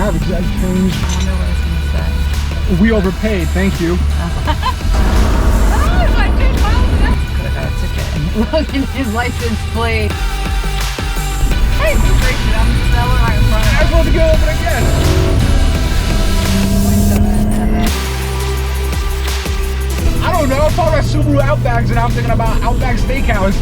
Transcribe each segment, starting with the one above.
have it. I changed. I wonder what it's gonna say. We overpaid. Thank you. Look at his license plate. Hey, who's racing? I'm selling right in front of I was supposed to go over again. I don't know. I'm talking about Subaru Outbacks and I'm thinking about Outback Steakhouse.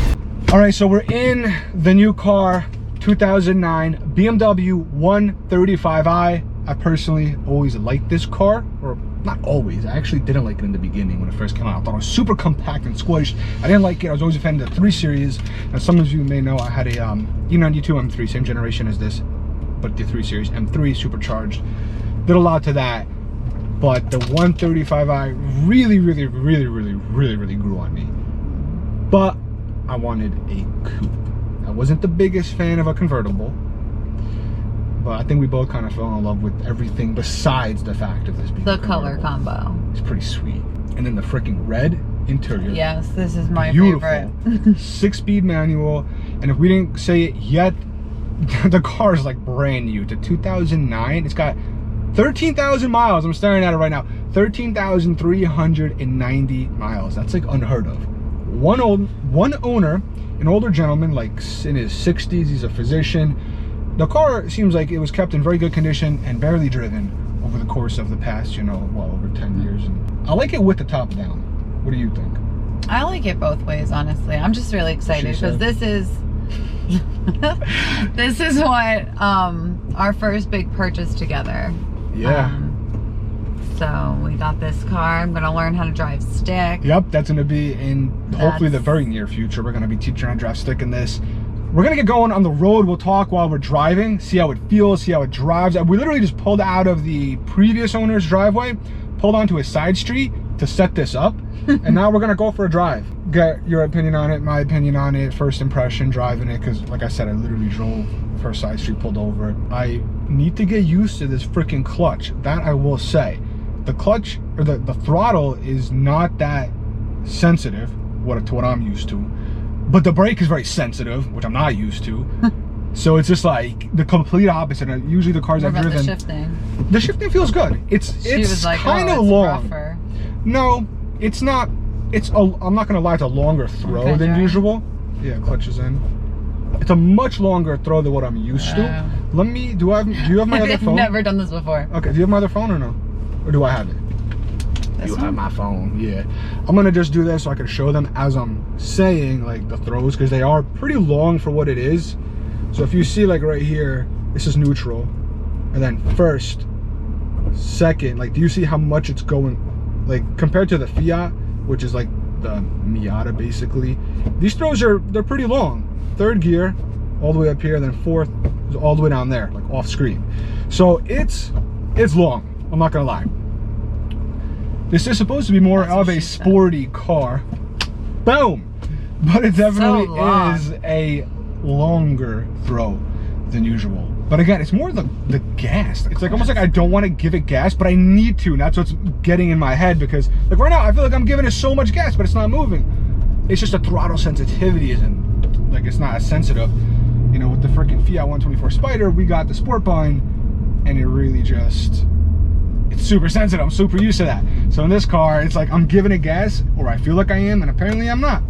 All right, so we're in the new car, 2009 BMW 135i. I personally always liked this car, or not always. I actually didn't like it in the beginning when it first came out. I thought it was super compact and squished. I didn't like it. I was always a fan of the 3 Series. And some of you may know I had a E92 M3, same generation as this, but the 3 Series M3 supercharged. Did a lot to that. But the 135i really grew on me. But I wanted a coupe. I wasn't the biggest fan of a convertible, but I think we both kind of fell in love with everything besides the fact of this being the color combo. It's pretty sweet. And then the freaking red interior. Yes, this is my beautiful. favorite. 6-speed manual. And if we didn't say it yet, the car is like brand new to 2009. It's got 13,000 miles. I'm staring at it right now. 13,390 miles. That's like unheard of. One owner, an older gentleman, like in his 60s. He's a physician. The car seems like it was kept in very good condition and barely driven over the course of the past, you know, well, over 10 years. And I like it with the top down. What do you think? I like it both ways, honestly. I'm just really excited because this is this is what our first big purchase together. Yeah. So we got this car. I'm gonna learn how to drive stick. Yep, that's gonna be in hopefully the very near future. We're gonna be teaching how to drive stick in this. We're gonna get going on the road. We'll talk while we're driving, see how it feels, see how it drives. We literally just pulled out of the previous owner's driveway, pulled onto a side street to set this up, and now we're gonna go for a drive. Get your opinion on it, my opinion on it, first impression driving it, because like I said, I literally drove first side street, pulled over. I need to get used to this freaking clutch. That I will say. The clutch, or the throttle is not that sensitive to what I'm used to. But the brake is very sensitive, which I'm not used to. So it's just like the complete opposite. Usually the cars I've driven, the shifting feels good. It's kind of long. Rougher. No, it's not. I'm not gonna lie, it's a longer throw than usual. Yeah, clutch is in. It's a much longer throw than what I'm used to. Let me. Do you have my other phone? I've never done this before. Okay. Do you have my other phone or no? Or do I have it? You have my phone, yeah. I'm gonna just do this so I can show them as I'm saying like the throws, because they are pretty long for what it is. So if you see like right here, this is neutral, and then first, second, like do you see how much it's going? Like compared to the Fiat, which is like the Miata basically, these throws they're pretty long. Third gear, all the way up here, then fourth is all the way down there, like off screen. So it's long. I'm not gonna lie. This is supposed to be more of a sporty car. Boom! But it definitely is a longer throw than usual. But again, it's more the gas. It's like almost like I don't want to give it gas, but I need to. And that's what's getting in my head, because like right now I feel like I'm giving it so much gas, but it's not moving. It's just the throttle sensitivity isn't, like it's not as sensitive. You know, with the freaking Fiat 124 Spider, we got the Sport Bind, and it really just, it's super sensitive. I'm super used to that. So in this car, it's like I'm giving it gas, or I feel like I am, and apparently I'm not.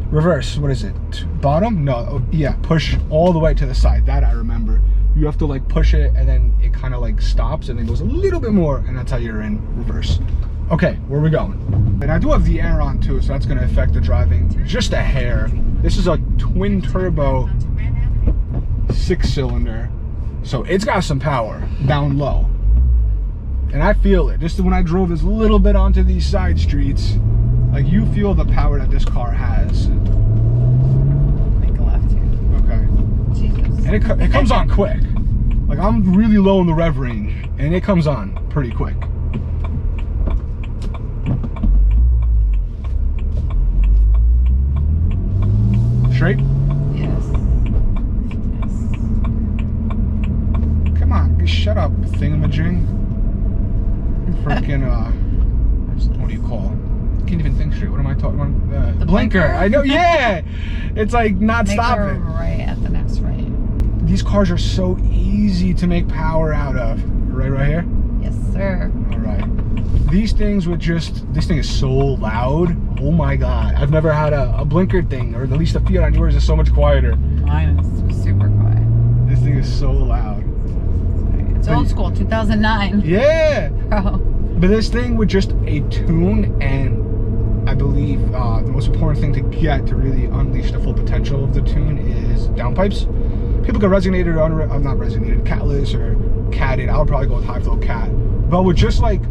Reverse, what is it? Bottom? No, oh, yeah, push all the way to the side. That I remember. You have to like push it, and then it kind of like stops, and then goes a little bit more, and that's how you're in reverse. Okay, where are we going? And I do have the air on too, so that's gonna affect the driving just a hair. This is a twin turbo 6-cylinder, so it's got some power down low. And I feel it. Just when I drove this little bit onto these side streets, like you feel the power that this car has. Make a left here. Okay. Jesus. And it comes on quick. Like I'm really low in the rev range, and it comes on pretty quick. Straight? Yes. Come on, shut up, thingamajig. Freaking, what do you call it? Can't even think straight. What am I talking about? The blinker. I know, yeah! It's like not stopping. Right at the next right. These cars are so easy to make power out of. right here? Yes, sir. All right. These things would just, this thing is so loud. Oh my God. I've never had a blinker thing, or at least the Fiat on yours is so much quieter. Mine is super quiet. This thing is so loud. It's old school, 2009. Yeah. Bro. But this thing with just a tune, and I believe the most important thing to get to really unleash the full potential of the tune is downpipes. People get resonated or not resonated, catless or catted. I would probably go with high flow cat. But with just like,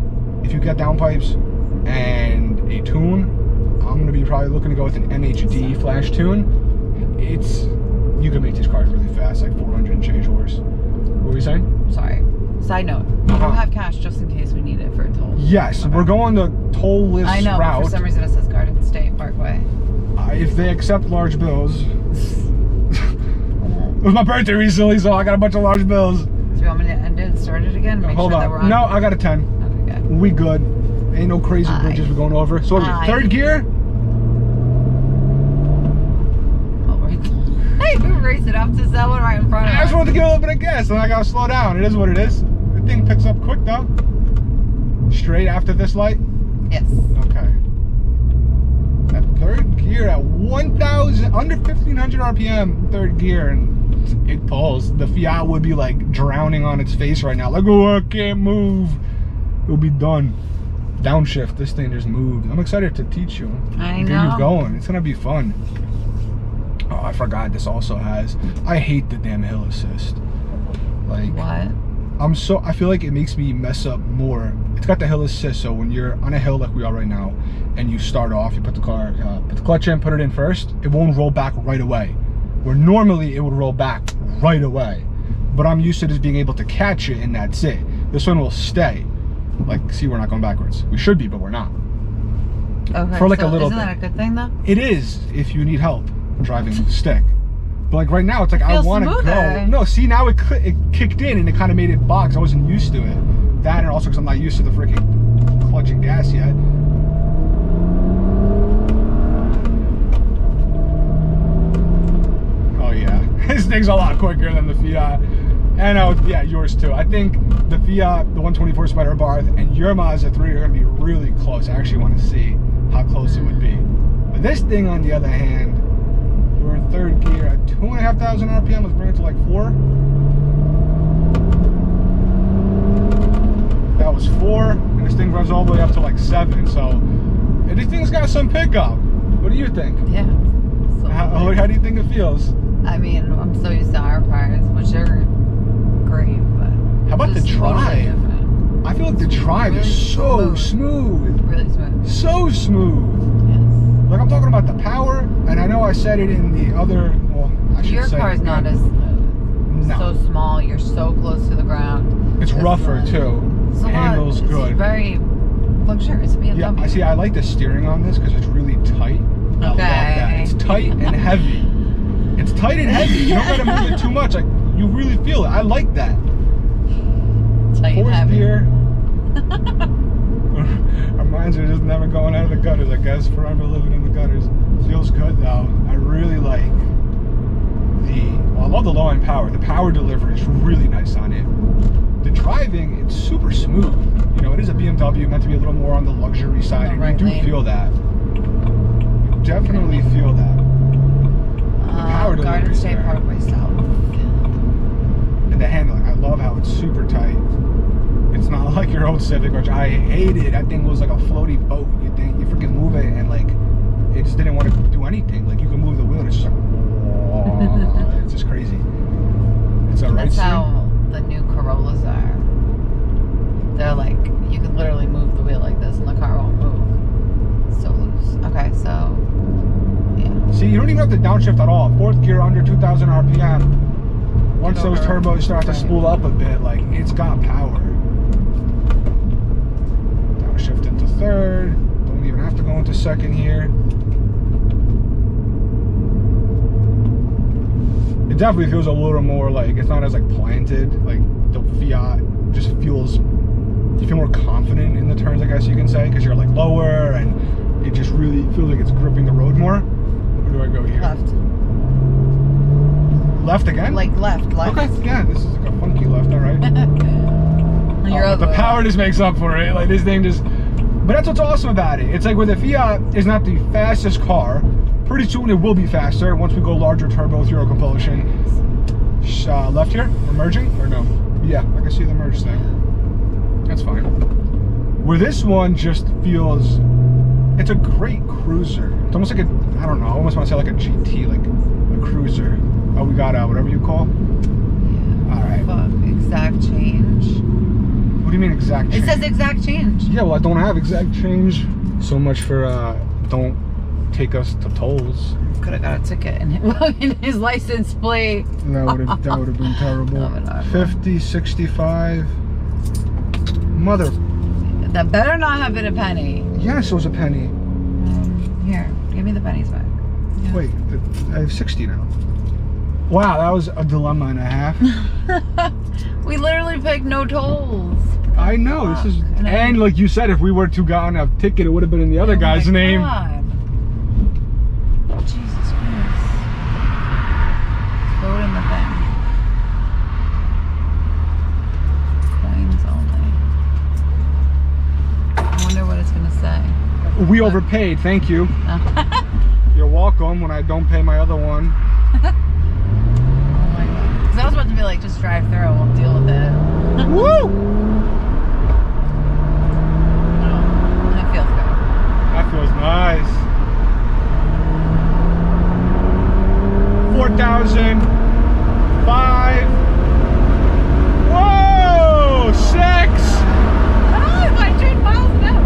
if you get downpipes and a tune, I'm gonna be probably looking to go with an MHD flash tune. You can make these cars really fast, like 400 and change horse. What were you saying? Sorry. Side note. We do have cash just in case we need it for a toll. Yes, we're going the toll-less route. I know, but for some reason it says Garden State Parkway. If they accept large bills. It was my birthday recently, so I got a bunch of large bills. Do you want me to end it and start it again? Make Hold sure on. That we're on? No, I got a 10. Okay, good. We good. Ain't no crazy bridges we're going over. So third gear? Hey, we were racing up to that one right in front of us. I just wanted to give a little bit of gas, and I gotta slow down. It is what it is. The thing picks up quick though. Straight after this light? Yes. Okay. That third gear at 1,000, under 1,500 RPM, third gear, and it pulls. The Fiat would be like drowning on its face right now. Like, oh, I can't move. It'll be done. Downshift, this thing just moved. I'm excited to teach you. I Get know. you going. It's gonna be fun. Oh, I forgot this also has. I hate the damn hill assist. Like, What? I feel like it makes me mess up more. It's got the hill assist, so when you're on a hill like we are right now, and you start off, you put the clutch in, put it in first, it won't roll back right away. Where normally it would roll back right away. But I'm used to just being able to catch it and that's it. This one will stay. Like, see, we're not going backwards. We should be, but we're not. Okay, For like so a little isn't bit. that a good thing though? It is, if you need help driving stick. But like right now, it's like I want to go. No, see, now it kicked in and it kind of made it box. I wasn't used to it. That, and also because I'm not used to the freaking clutch and gas yet. Oh yeah, this thing's a lot quicker than the Fiat. And yeah, yours too. I think the Fiat, the 124 Spider Abarth, and your Mazda 3 are going to be really close. I actually want to see how close it would be. But this thing, on the other hand, we're in third gear at 2,500 RPM. Let's bring it to like 4. That was 4, and this thing runs all the way up to like 7. So this thing's got some pickup. What do you think? Yeah. How do you think it feels? I mean, I'm so used to our cars, which are great, but how about the drive? I feel like the drive is so smooth. Really smooth. So smooth. Yes. Like, I'm talking about the power, and I know I said it in the other, well, I should Your say car's not as smooth. No. So small, you're so close to the ground. It's rougher too. Handles good. It's very luxurious BMW. Yeah, I see. I like the steering on this because it's really tight. I love that. It's tight and heavy. It's tight and heavy. You don't gotta move it too much. Like, you really feel it. I like that. Tight and Fourth heavy. gear. Our minds are just never going out of the gutters. I guess forever living in the gutters. Feels good though. I really like I love the low end power. The power delivery is really nice on it. The driving, it's super smooth. You know, it is a BMW, meant to be a little more on the luxury side, and you do feel that. You definitely feel that. The power delivery Garden is State there. Parkway South. And the handling, I love how it's super tight. It's not like your old Civic, which I hated. That thing was like a floaty boat. You freaking move it, and like it just didn't want to do anything. Like, you can move the wheel, and it's just like, whoa, it's just crazy. It's alright. That's how the new Corollas are. They're like, you can literally move the wheel like this, and the car won't move. It's so loose. Okay, so yeah. See, you don't even have to downshift at all. Fourth gear under 2,000 RPM. Once those turbos start to spool up a bit, like, it's got power. Downshift into third. Don't even have to go into second here. It definitely feels a little more like, it's not as like planted. Like, the Fiat just feels, you feel more confident in the turns, I guess you can say, because you're like lower, and it just really feels like it's gripping the road more. Where do I go here? Left. Left again? Like left. Okay, yeah, this is like a funky left, all right. The power just makes up for it. Like this thing just. But that's what's awesome about it. It's like with the Fiat is not the fastest car. Pretty soon it will be faster once we go larger turbo with Euro compulsion. Left here? We're merging or no? Yeah, I can see the merge thing. That's fine. Where this one just feels, it's a great cruiser. It's almost like a, I don't know, I almost want to say like a GT, like a cruiser. Oh, we got whatever you call. Yeah. All right. Fuck, exact change. What do you mean exact change? It says exact change. Yeah, well, I don't have exact change. So much for don't take us to tolls. Could have got a ticket in his license plate. That would have been terrible. 50, 65. Mother. That better not have been a penny. Yes, it was a penny. Here, give me the pennies back. Yeah. Wait, I have 60 now. Wow, that was a dilemma and a half. We literally picked no tolls. I know, this is, and like you said, if we were to gotten a ticket, it would have been in the other guy's name. God. Jesus Christ. Throw it in the thing. Coins only. I wonder what it's gonna say. We overpaid, thank you. You're welcome when I don't pay my other one. Oh my God. Because I was about to be like, just drive through and we'll deal with it. Woo! That feels good. That feels nice. 4,000. 5. Whoa! 6. 100 miles an hour.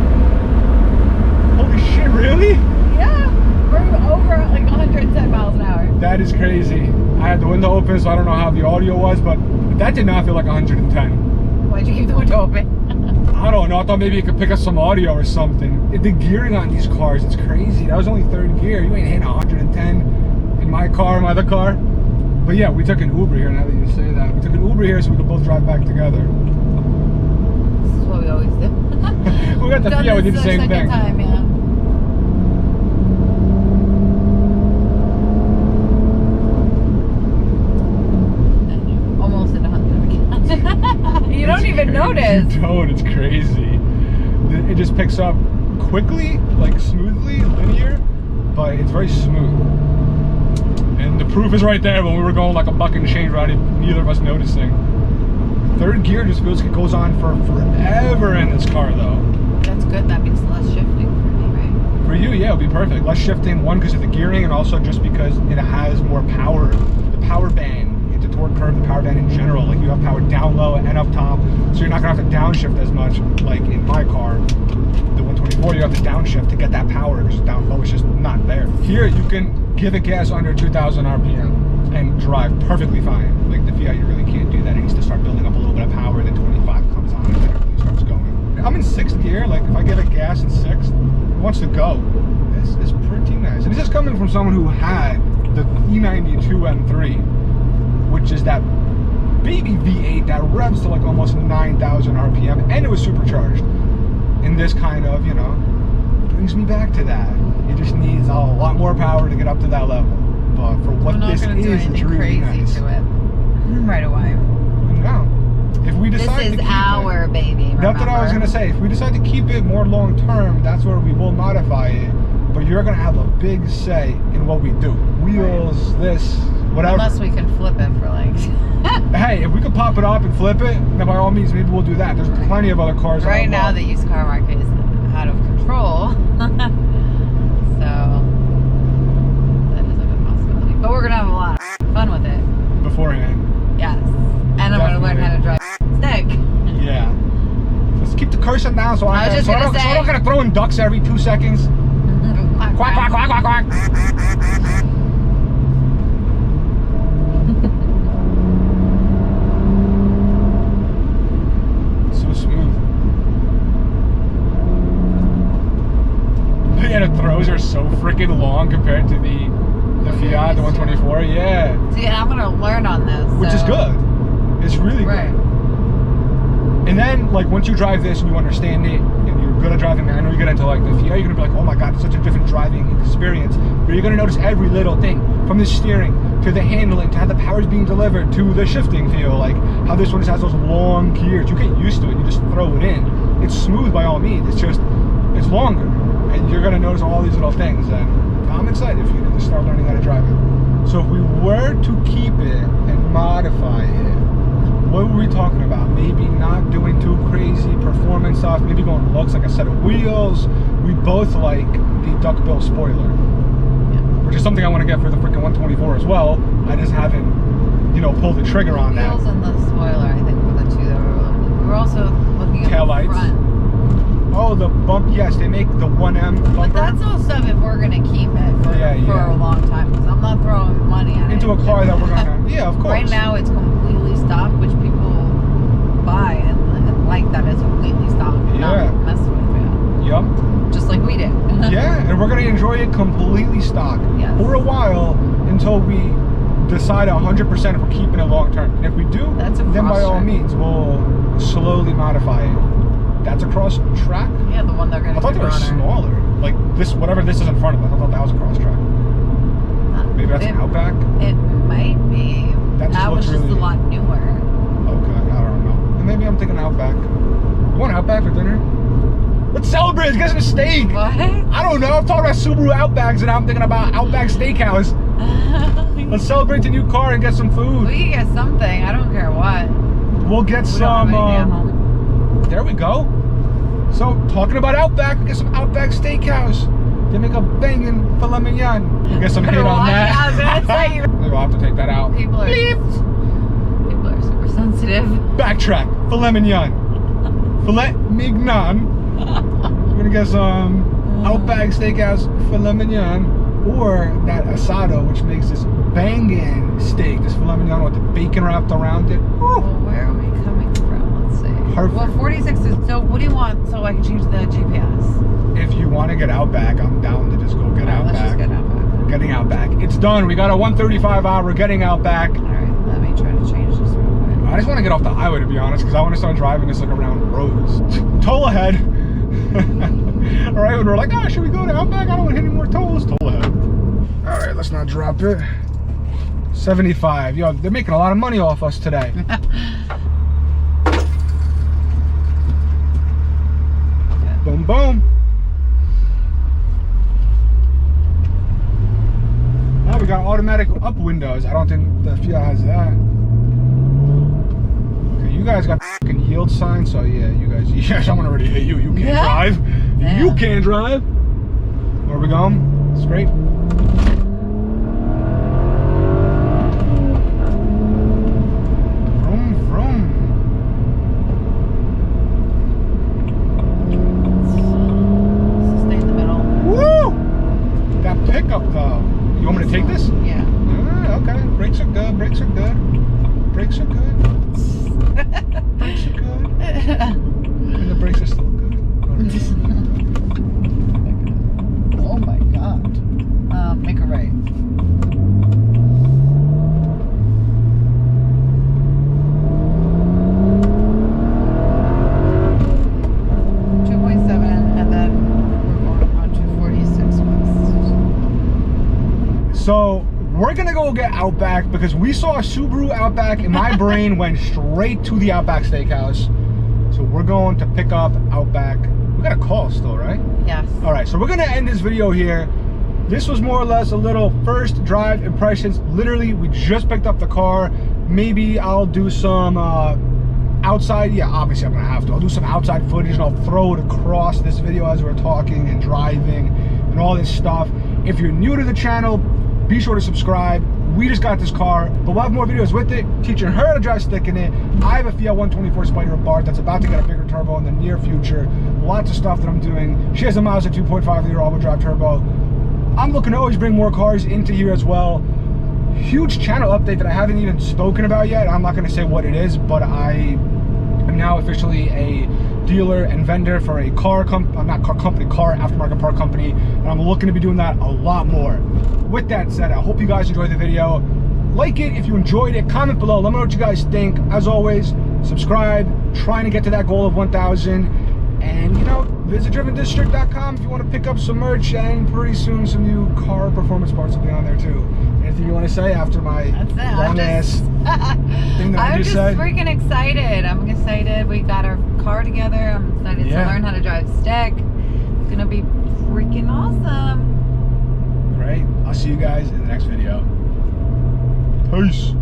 Holy shit, really? Yeah. We're over like 110 miles an hour. That is crazy. I had the window open, so I don't know how the audio was, but that did not feel like 110. Why'd you keep the window open? I don't know. I thought maybe it could pick up some audio or something. The gearing on these cars, it's crazy. That was only third gear. You ain't hitting 110 in my car, my other car. But yeah, we took an Uber here, now that you say that. We took an Uber here so we could both drive back together. This is what we always do. We got the Fiat, we did the same thing. Time, yeah. Almost at 100 again. You don't even notice. You don't, it's crazy. It just picks up quickly, like smoothly, linear, but it's very smooth. And the proof is right there when we were going like a buck and change ride, neither of us noticing. Third gear just feels like it goes on for forever in this car though. That's good, that means less shifting for me, right? For you, yeah, it'll be perfect. Less shifting, one, because of the gearing, and also just because it has more power. The power band, the torque curve, the power band in general, like you have power down low and up top, so you're not gonna have to downshift as much like in my car. The 124, you have to downshift to get that power because down low it's just not there. Here you can give it gas under 2,000 RPM and drive perfectly fine. Like the Fiat, you really can't do that. It needs to start building up a little bit of power, then 25 comes on and then it really starts going. I'm in 6th gear, like if I give it gas in 6th, it wants to go. This is pretty nice. And this is coming from someone who had the E92 M3, which is that baby V8 that revs to like almost 9,000 RPM, and it was supercharged. And this kind of, you know, brings me back to that. It just needs a lot more power to get up to that level. But for what this is, it's really nice. To it right away. No. If we decide this is to keep our it, baby, remember? That's what I was going to say. If we decide to keep it more long term, that's where we will modify it. But you're going to have a big say in what we do. Wheels, this, whatever. Unless we can flip it for like... Hey, if we could pop it up and flip it, then by all means, maybe we'll do that. There's plenty of other cars. Right now, the used car market is out of control. So, that is a good possibility. But we're going to have a lot of fun with it. Beforehand. Yes. And I'm going to learn how to drive stick. Yeah. Let's keep the cursor down so I don't gotta throw in ducks every 2 seconds. Quack, quack, quack, quack, quack. So smooth. Yeah, the throws are so freaking long compared to the Fiat, the 124. Yeah. See, I'm gonna learn on this. Which is good. It's really good. And then, like, once you drive this and you understand it, and you're good at driving, I know you get into into like the Fiat, you're gonna be like, oh my god, it's such a different driving experience. But you're gonna notice every little thing, from the steering to the handling to how the power's being delivered to the shifting feel, like how this one just has those long gears. You get used to it, you just throw it in. It's smooth by all means, it's just, it's longer. And you're gonna notice all these little things, and I'm excited for you to start learning how to drive it. So if we were to keep it and modify it, what were we talking about? Maybe not doing too crazy performance stuff, maybe going looks like a set of wheels. We both like the duckbill spoiler, which is something I want to get for the freaking 124 as well. I just haven't, you know, pulled the trigger on that. Wheels and the spoiler, I think, were the two that we were looking at. We were also looking at tail the lights. front. Oh, the bump, yes, they make the 1M bumper. But that's all stuff if we're going to keep it for a long time, because I'm not throwing money at into it. a car that we're going to, yeah, of course. Right now it's completely stock, which people buy and like that it's completely stock. Yeah. Not mess with it. Yup. Just like we did. Yeah, and we're going to enjoy it completely stock for a while until we decide 100% if we're keeping it long term. And if we do, then by all means, we'll slowly modify it. That's a cross track? Yeah, the one they're going to I thought they were smaller. Like this, whatever this is in front of us, I thought that was a cross track. Maybe that's an Outback? It might be. That was just a lot newer. Okay, I don't know. And maybe I'm thinking Outback. You want Outback for dinner? Let's celebrate, let's get some steak! What? I don't know, I'm talking about Subaru Outbacks and I'm thinking about Outback Steakhouse. Let's celebrate the new car and get some food. We can get something, I don't care what. We'll get some, there we go. So, talking about Outback, we get some Outback Steakhouse. They make a banging filet mignon. We get some hate on that. I was gonna say. Maybe I'll have to take that out. People are super sensitive. Backtrack. Filet mignon. Filet mignon. We're gonna get some Outback Steakhouse filet mignon, or that asado, which makes this banging steak. This filet mignon with the bacon wrapped around it. Woo. Well, where are we coming from? Let's see. Perfect. Well, 46 is. So, what do you want? So I can change the GPS. If you want to get Outback, I'm down to just go get Outback. Let's just get Outback. We're getting Outback. It's done. We got a 135i. We're getting Outback. All right, let me try to change this real quick. I just want to get off the highway, to be honest, because I want to start driving this like around roads. Toll ahead. All right, when we're like, oh, should we go to Outback? I don't want to hit any more tolls. Toll ahead. All right, let's not drop it. 75. Yo, they're making a lot of money off us today. Boom, boom. Oh, we got automatic up windows. I don't think the Fiat has that. Okay, you guys got the fucking yield sign, so yeah, you guys, I'm gonna already hit you. You can't drive. Damn. You can't drive. Where are we going? Straight. Pickup though. You want me to take this? Yeah. Okay. Brakes are good. Brakes are good. Brakes are good. Brakes are good. And the brakes are still good. Oh my god. Make a right. So we're gonna go get Outback because we saw a Subaru Outback and my brain went straight to the Outback Steakhouse. So we're going to pick up Outback. We got a call still, right? Yes. All right, so we're gonna end this video here. This was more or less a little first drive impressions. Literally, we just picked up the car. Maybe I'll do some outside. Yeah, obviously I'm gonna have to. I'll do some outside footage and I'll throw it across this video as we're talking and driving and all this stuff. If you're new to the channel, be sure to subscribe. We just got this car, but we'll have more videos with it, teaching her how to drive stick in it. I have a Fiat 124 Spider Abarth that's about to get a bigger turbo in the near future. Lots of stuff that I'm doing. She has a Mazda 2.5 liter all-wheel drive turbo. I'm looking to always bring more cars into here as well. Huge channel update that I haven't even spoken about yet. I'm not going to say what it is, but I am now officially a dealer and vendor for a car aftermarket part company, and I'm looking to be doing that a lot more. With that said, I hope you guys enjoyed the video. Like it if you enjoyed it, comment below, let me know what you guys think. As always, subscribe, trying to get to that goal of 1,000, And, you know, visit drivendistrict.com if you want to pick up some merch, and pretty soon some new car performance parts will be on there too. Anything you want to say after my long ass thing that I just said? I'm just freaking excited. I'm excited. We got our car together. I'm excited to learn how to drive stick. It's going to be freaking awesome. Great. I'll see you guys in the next video. Peace.